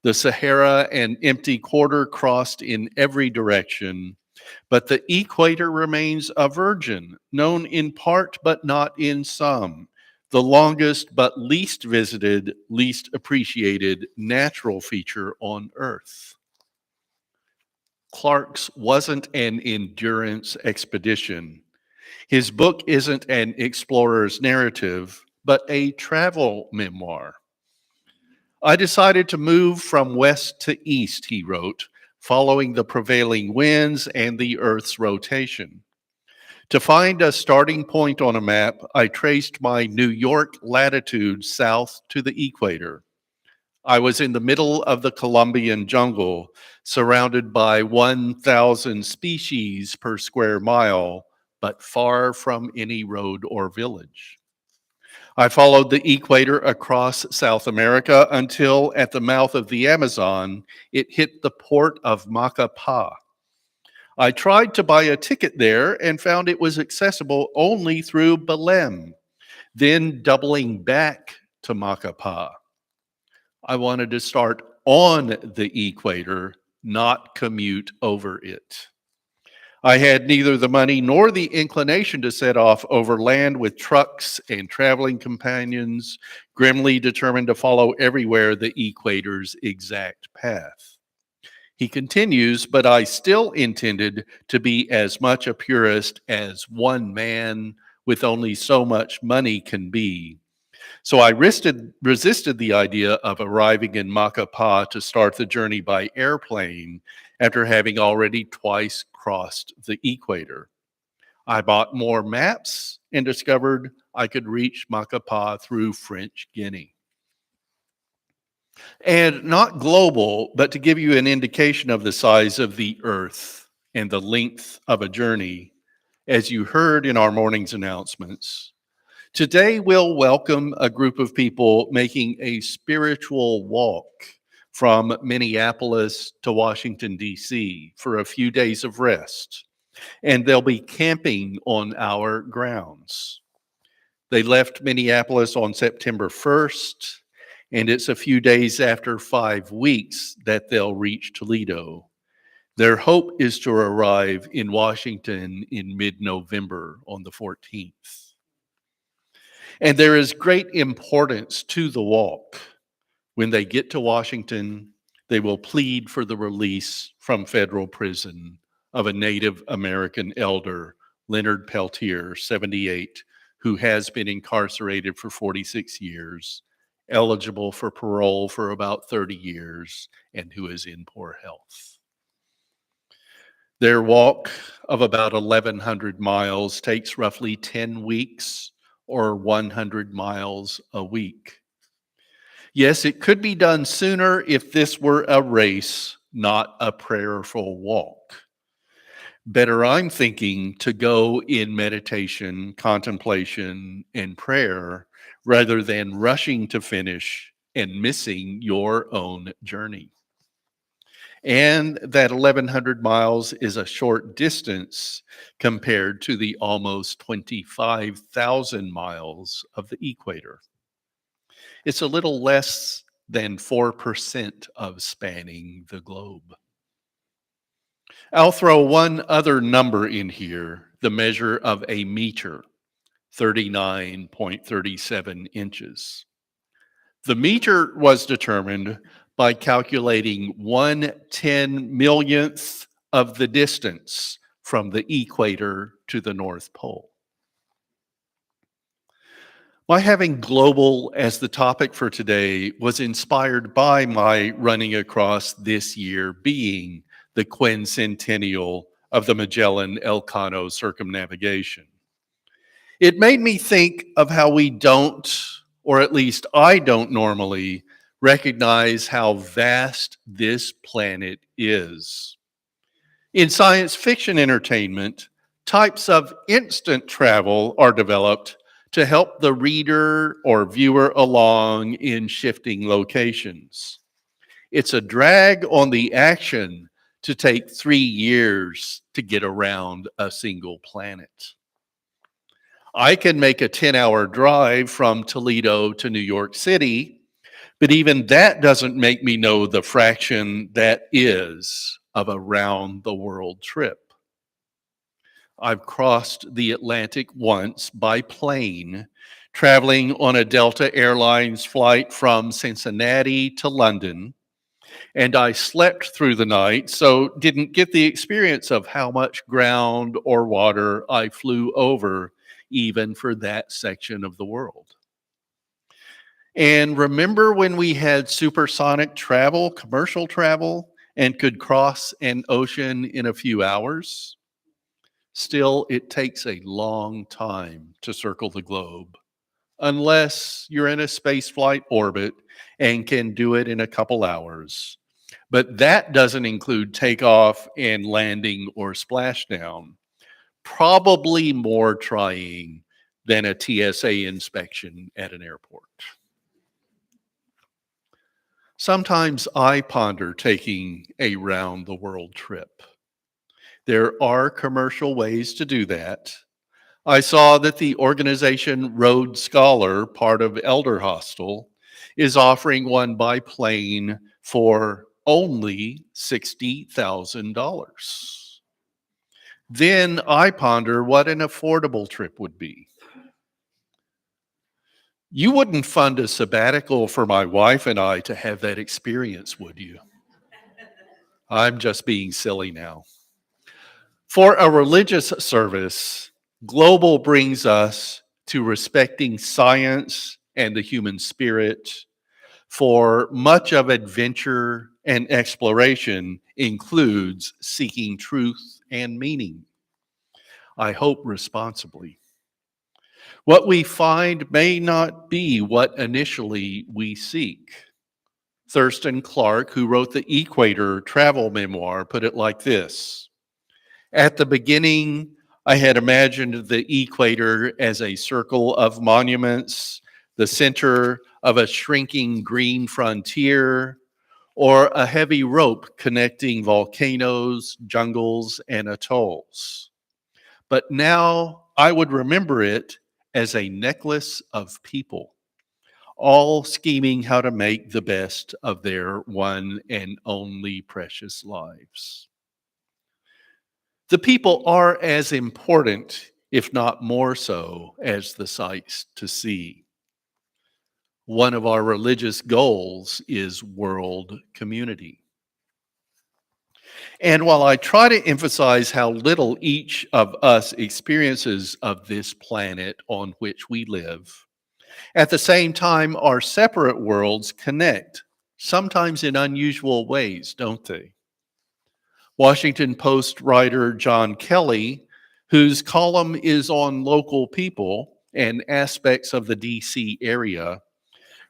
The Sahara and Empty Quarter crossed in every direction, but the equator remains a virgin, known in part but not in some, the longest but least visited, least appreciated natural feature on Earth. Clark's wasn't an endurance expedition. His book isn't an explorer's narrative, but a travel memoir. I decided to move from west to east, he wrote, following the prevailing winds and the Earth's rotation. To find a starting point on a map, I traced my New York latitude south to the equator. I was in the middle of the Colombian jungle, surrounded by 1,000 species per square mile, but far from any road or village. I followed the equator across South America until, at the mouth of the Amazon, it hit the port of Macapá. I tried to buy a ticket there and found it was accessible only through Belém, then doubling back to Macapá. I wanted to start on the equator, not commute over it. I had neither the money nor the inclination to set off over land with trucks and traveling companions, grimly determined to follow everywhere the equator's exact path. He continues, but I still intended to be as much a purist as one man with only so much money can be. So I resisted the idea of arriving in Macapá to start the journey by airplane after having already twice crossed the equator. I bought more maps and discovered I could reach Macapá through French Guiana. And not global, but to give you an indication of the size of the Earth and the length of a journey, as you heard in our morning's announcements, today we'll welcome a group of people making a spiritual walk from Minneapolis to Washington, D.C. for a few days of rest, and they'll be camping on our grounds. They left Minneapolis on September 1st, and it's a few days after 5 weeks that they'll reach Toledo. Their hope is to arrive in Washington in mid-November on the 14th. And there is great importance to the walk. When they get to Washington, they will plead for the release from federal prison of a Native American elder, Leonard Peltier, 78, who has been incarcerated for 46 years, eligible for parole for about 30 years, and who is in poor health. Their walk of about 1,100 miles takes roughly 10 weeks or 100 miles a week. Yes, it could be done sooner if this were a race, not a prayerful walk. Better, I'm thinking, to go in meditation, contemplation, and prayer rather than rushing to finish and missing your own journey. And that 1,100 miles is a short distance compared to the almost 25,000 miles of the equator. It's a little less than 4% of spanning the globe. I'll throw one other number in here, the measure of a meter, 39.37 inches. The meter was determined by calculating 1/10,000,000th of the distance from the equator to the North Pole. My having global as the topic for today was inspired by my running across this year being the quincentennial of the Magellan-Elcano circumnavigation. It made me think of how we don't, or at least I don't normally, recognize how vast this planet is. In science fiction entertainment, types of instant travel are developed to help the reader or viewer along in shifting locations. It's a drag on the action to take 3 years to get around a single planet. I can make a 10-hour drive from Toledo to New York City, but even that doesn't make me know the fraction that is of a round-the-world trip. I've crossed the Atlantic once by plane, traveling on a Delta Airlines flight from Cincinnati to London, and I slept through the night, so didn't get the experience of how much ground or water I flew over, even for that section of the world. And remember when we had supersonic travel, commercial travel, and could cross an ocean in a few hours? Still, it takes a long time to circle the globe, unless you're in a spaceflight orbit and can do it in a couple hours. But that doesn't include takeoff and landing or splashdown. Probably more trying than a TSA inspection at an airport. Sometimes I ponder taking a round the world trip. There are commercial ways to do that. I saw that the organization Road Scholar, part of Elder Hostel, is offering one by plane for only $60,000. Then I ponder what an affordable trip would be. You wouldn't fund a sabbatical for my wife and I to have that experience, would you? I'm just being silly now. For a religious service, global brings us to respecting science and the human spirit. For much of adventure and exploration includes seeking truth and meaning. I hope responsibly. What we find may not be what initially we seek. Thurston Clark, who wrote the Equator travel memoir, put it like this: at the beginning, I had imagined the equator as a circle of monuments, the center of a shrinking green frontier, or a heavy rope connecting volcanoes, jungles, and atolls. But now I would remember it as a necklace of people, all scheming how to make the best of their one and only precious lives. The people are as important, if not more so, as the sights to see. One of our religious goals is world community. And while I try to emphasize how little each of us experiences of this planet on which we live, at the same time, our separate worlds connect, sometimes in unusual ways, don't they? Washington Post writer John Kelly, whose column is on local people and aspects of the DC area,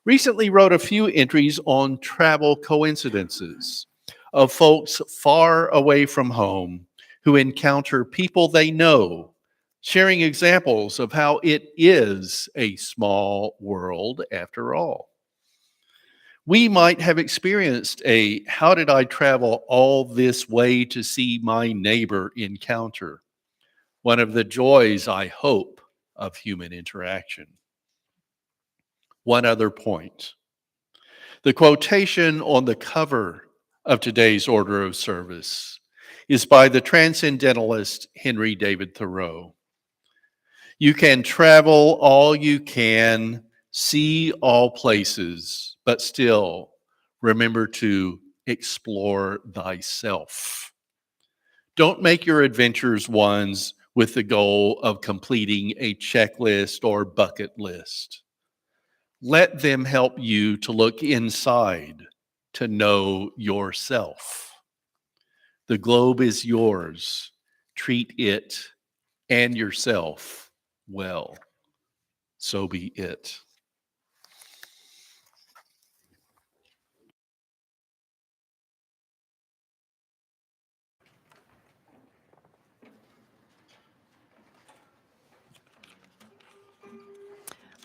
recently wrote a few entries on travel coincidences of folks far away from home who encounter people they know, sharing examples of how it is a small world after all. We might have experienced a "how did I travel all this way to see my neighbor" encounter, one of the joys, I hope, of human interaction. One other point. The quotation on the cover of today's order of service is by the transcendentalist Henry David Thoreau. You can travel all you can, see all places, but still remember to explore thyself. Don't make your adventures ones with the goal of completing a checklist or bucket list. Let them help you to look inside, to know yourself. The globe is yours, treat it and yourself well. So be it.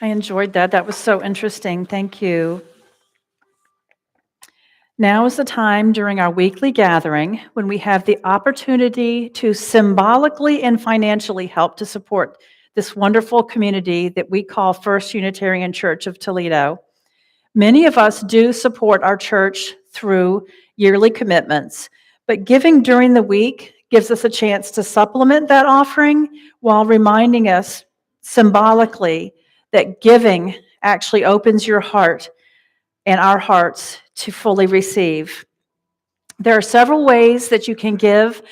I enjoyed that. That was so interesting. Thank you. Now is the time during our weekly gathering when we have the opportunity to symbolically and financially help to support this wonderful community that we call First Unitarian Church of Toledo. Many of us do support our church through yearly commitments, but giving during the week gives us a chance to supplement that offering while reminding us symbolically that giving actually opens your heart and our hearts to fully receive. There are several ways that you can give.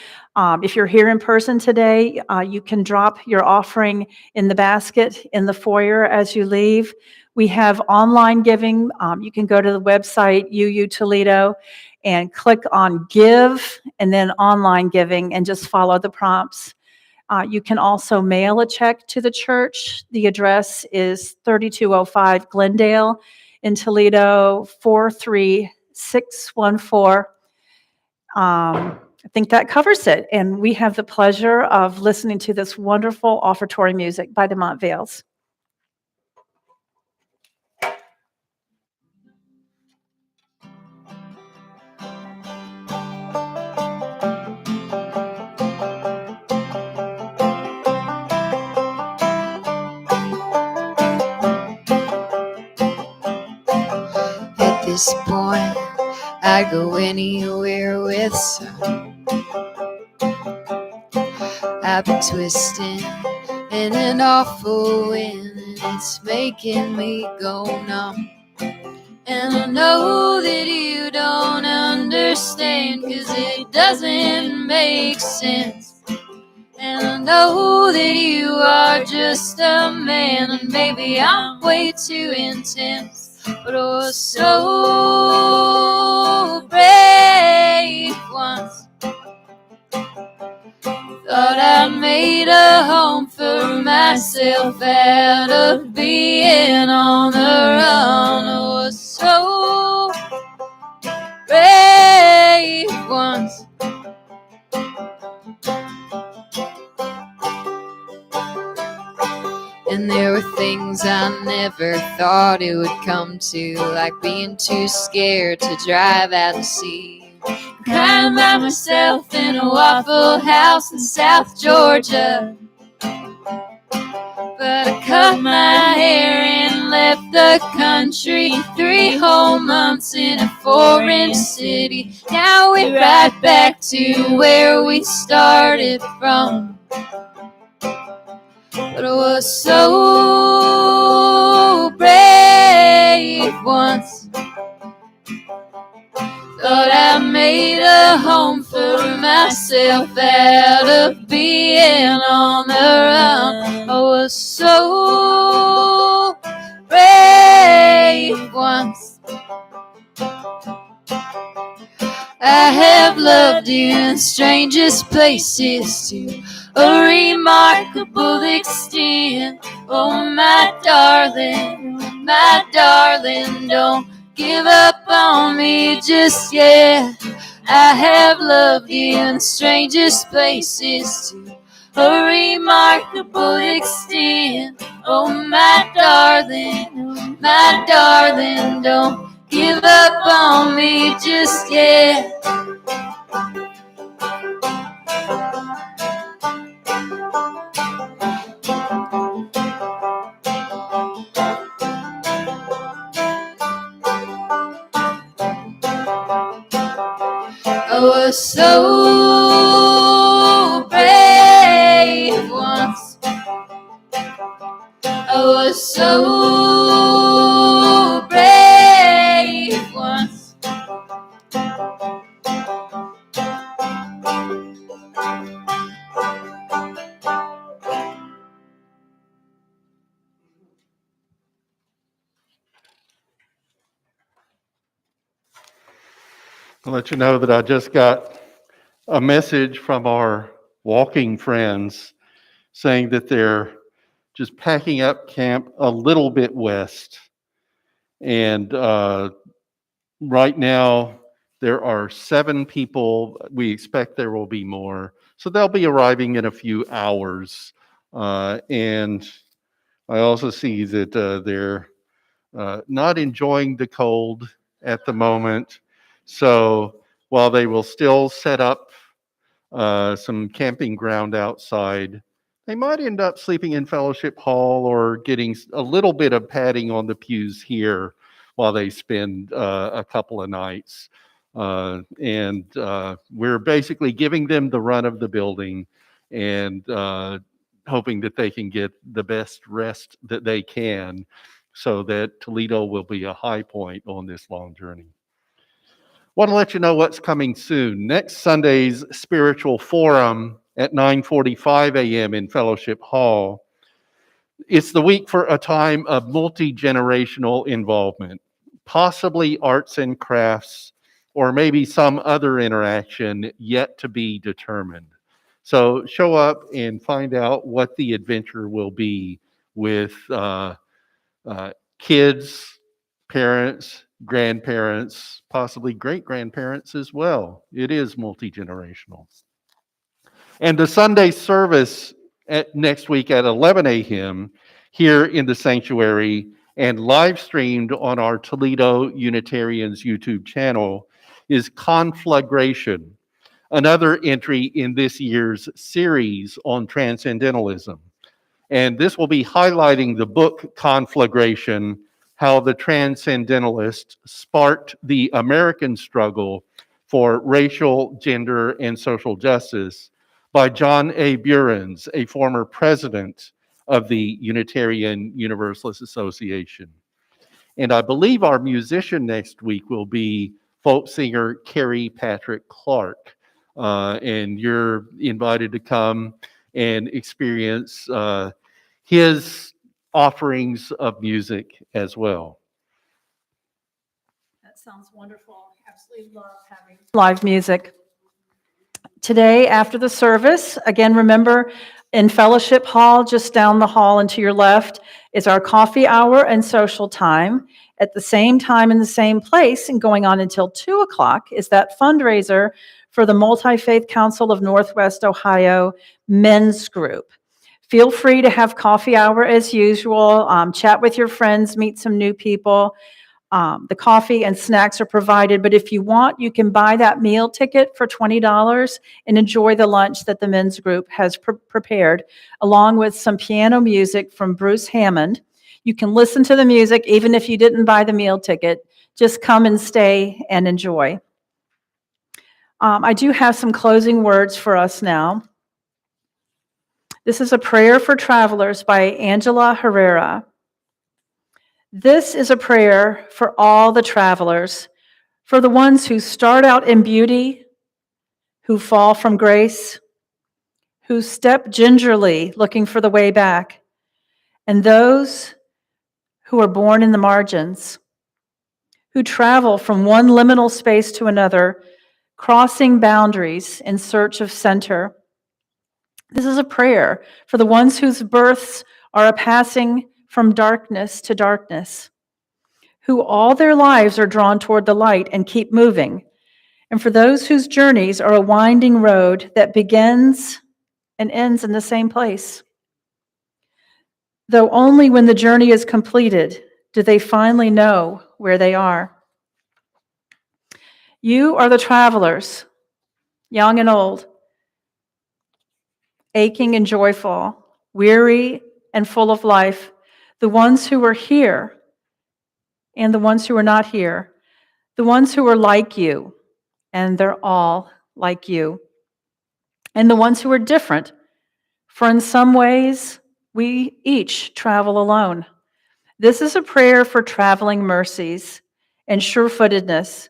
If you're here in person today, you can drop your offering in the basket in the foyer as you leave. We have online giving. You can go to the website, UU Toledo, and click on Give, and then Online Giving, and just follow the prompts. You can also mail a check to the church. The address is 3205 Glendale in Toledo, 43614. I think that covers it. And we have the pleasure of listening to this wonderful offertory music by the Montvales. At this point, I'd go anywhere with some. I've been twisting in an awful wind, and it's making me go numb. And I know that you don't understand, 'cause it doesn't make sense. And I know that you are just a man, and maybe I'm way too intense. But I was so brave once. Thought I made a home for myself out of being on the run. I was so brave once. And there were things I never thought it would come to, like being too scared to drive out to sea. Crying by myself in a Waffle House in South Georgia. But I cut my hair and left the country. 3 whole months in a foreign city. Now we're right back to where we started from. But I was so brave once. Thought I made a home for myself out of being on the run. I was so brave once. I have loved you in strangest places to a remarkable extent. Oh, my darling, don't give up on me just yet. I have loved you in the strangest places to a remarkable extent. Oh, my darling, don't give up on me just yet. I was so brave once. I was so brave once. I'll let you know that I just got a message from our walking friends saying that they're just packing up camp a little bit west. And right now, there are 7 people. We expect there will be more. So they'll be arriving in a few hours. And I also see that they're not enjoying the cold at the moment. So while they will still set up some camping ground outside, they might end up sleeping in Fellowship Hall or getting a little bit of padding on the pews here while they spend a couple of nights. And we're basically giving them the run of the building and hoping that they can get the best rest that they can so that Toledo will be a high point on this long journey. Want to let you know what's coming soon. Next Sunday's spiritual forum at 9:45 a.m. in Fellowship Hall. It's the week for a time of multi-generational involvement, possibly arts and crafts, or maybe some other interaction yet to be determined. So show up and find out what the adventure will be with kids, parents, grandparents, possibly great grandparents as well. It is multi generational. And the Sunday service next week at 11 a.m. here in the sanctuary and live streamed on our Toledo Unitarians YouTube channel is Conflagration, another entry in this year's series on transcendentalism. And this will be highlighting the book Conflagration, How the Transcendentalists Sparked the American Struggle for Racial, Gender, and Social Justice by John A. Burens, a former president of the Unitarian Universalist Association. And I believe our musician next week will be folk singer Carrie Patrick Clark. And you're invited to come and experience his offerings of music as well. That sounds wonderful. Absolutely love having live music. Today, after the service, again, remember in Fellowship Hall, just down the hall and to your left, is our coffee hour and social time. At the same time in the same place and going on until 2 o'clock is that fundraiser for the Multi-Faith Council of Northwest Ohio men's group. Feel free to have coffee hour as usual, chat with your friends, meet some new people. The coffee and snacks are provided, but if you want, you can buy that meal ticket for $20 and enjoy the lunch that the men's group has prepared, along with some piano music from Bruce Hammond. You can listen to the music even if you didn't buy the meal ticket. Just come and stay and enjoy. I do have some closing words for us now. This is a prayer for travelers by Angela Herrera. This is a prayer for all the travelers, for the ones who start out in beauty, who fall from grace, who step gingerly looking for the way back, and those who are born in the margins, who travel from one liminal space to another, crossing boundaries in search of center. This is a prayer for the ones whose births are a passing from darkness to darkness, who all their lives are drawn toward the light and keep moving, and for those whose journeys are a winding road that begins and ends in the same place. Though only when the journey is completed do they finally know where they are. You are the travelers, young and old, aching and joyful, weary and full of life, the ones who are here and the ones who are not here, the ones who are like you, and they're all like you, and the ones who are different, for in some ways, we each travel alone. This is a prayer for traveling mercies and sure-footedness,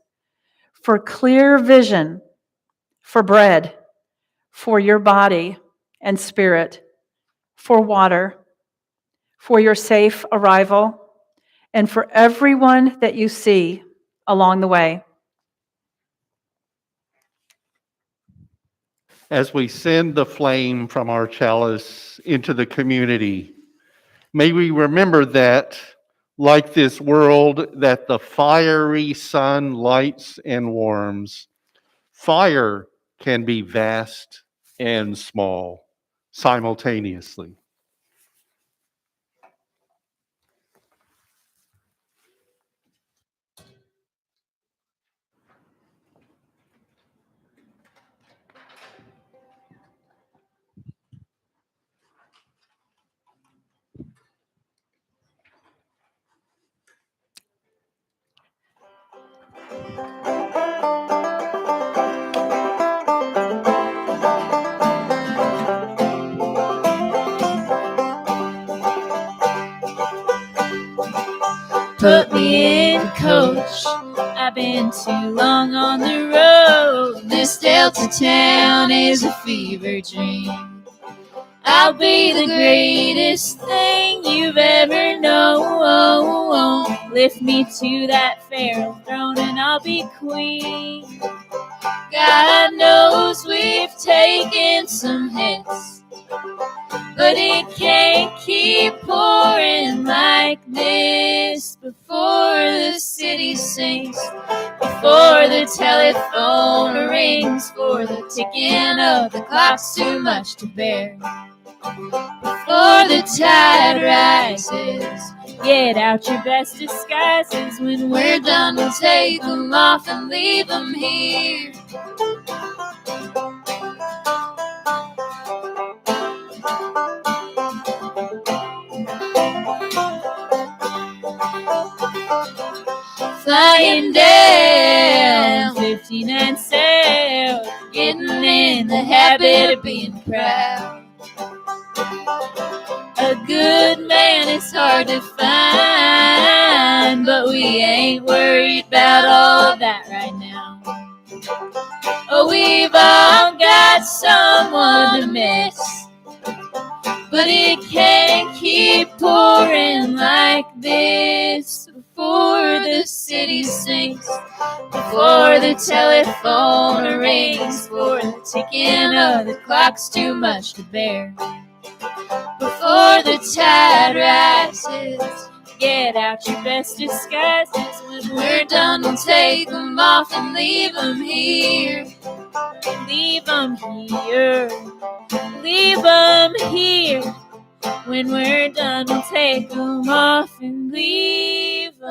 for clear vision, for bread, for your body and spirit, for water, for your safe arrival, and for everyone that you see along the way. As we send the flame from our chalice into the community, may we remember that, like this world that the fiery sun lights and warms, fire can be vast and small simultaneously. Put me in, coach. I've been too long on the road. This Delta town is a fever dream. I'll be the greatest thing you've ever known. Lift me to that pharaoh throne and I'll be queen. God knows we've taken some hits, but it can't keep pouring like this. Before the city sinks, before the telephone rings, for the ticking of the clock's too much to bear. Before the tide rises, get out your best disguises. When we're done, we'll take them off and leave them here. Flying down 59 South, getting in the habit of being proud. A good man is hard to find, but we ain't worried about all that right now. Oh, we've all got someone to miss, but it can't keep pouring like this. Before the city sinks, before the telephone rings, for the ticking of the clock's too much to bear. Before the tide rises, get out your best disguises. When we're done, we'll take them off and leave them here. Leave them here. Leave them here. When we're done, we'll take them off and leave them